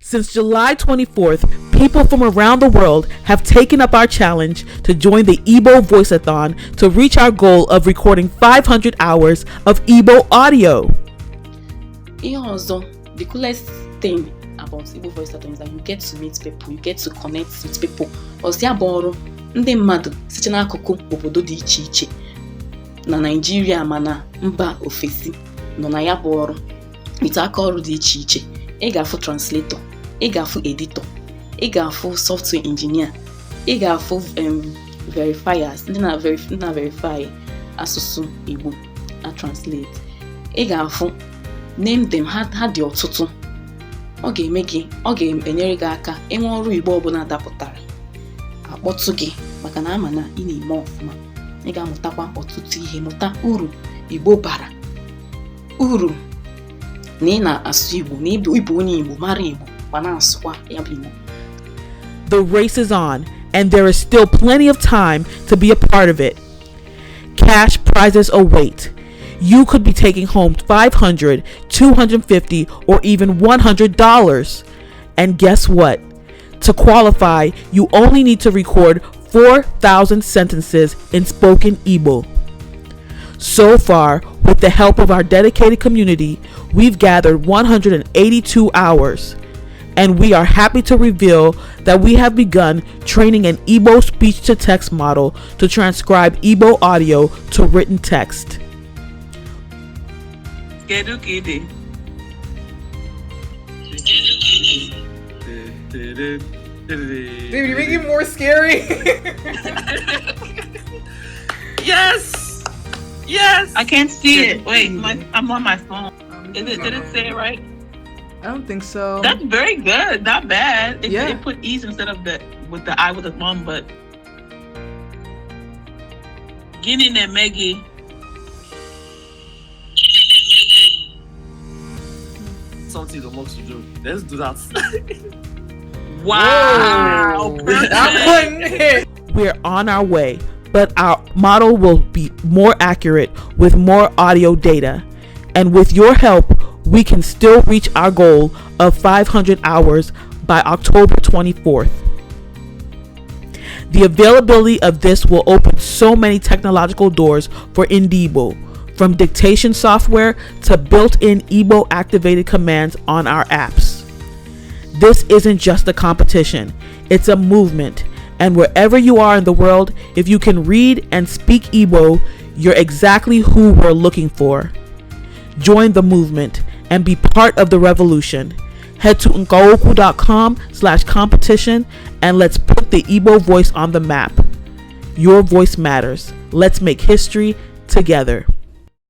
Since July 24th, people from around the world have taken up our challenge to join the Igbo Voice-athon to reach our goal of recording 500 hours of Igbo audio. The coolest thing about Igbo Voice-athon is that you get to meet people, you get to connect with people. Osiaboro, ndị mmadụ site n'akụkụ obodo dị iche iche na Nigeria mana mba ofesi nọ na ya bụ ọrụ. Ite aka ọrụ dị iche iche. Ị ga-afụ translator, ị ga-afụ editor, ị ga-afụ software engineer, ị ga-afụ verifiers, ndị na-verify asụsụ Igbo na translate. Ị ga-afụ name them, ha dị ọtụtụ. Ọ ga-enyere gị aka ịnwe ọrụ Igbo ọbụla dapụtara akpọtụ gị maka na ama na ị na-eme ọfụma. Ị ga-amụtakwa ọtụtụ ihe, mụta uru Igbo bara, uru na ị na-asụ Igbo, na ịbụ onye Igbo mara Igbo ma na-asụkwa ya bụ Igbo. The race is on, and there is still plenty of time to be a part of it. Cash prizes await. You could be taking home $500, $250, or even $100. And guess what? To qualify, you only need to record 4,000 sentences in spoken Igbo. So far, with the help of our dedicated community, we've gathered 182 hours. And we are happy to reveal that we have begun training an Igbo speech-to-text model to transcribe Igbo audio to written text. Baby, you make it more scary. Yes. I can't see it. Wait, I'm on my phone. Did it say it right? I don't think so. That's very good. Not bad. Yeah. It put E's instead of the I with the thumb, but Guinea and Maggie. Something the most to do. Let's do that. Wow. That one hit. We're on our way, but our model will be more accurate with more audio data. And with your help, we can still reach our goal of 500 hours by October 24th. The availability of this will open so many technological doors for Igbo, from dictation software to built-in Igbo activated commands on our apps. This isn't just a competition, it's a movement. And wherever you are in the world, if you can read and speak Igbo, you're exactly who we're looking for. Join the movement and be part of the revolution. Head to nkaoku.com/competition and let's put the Igbo voice on the map. Your voice matters. Let's make history together.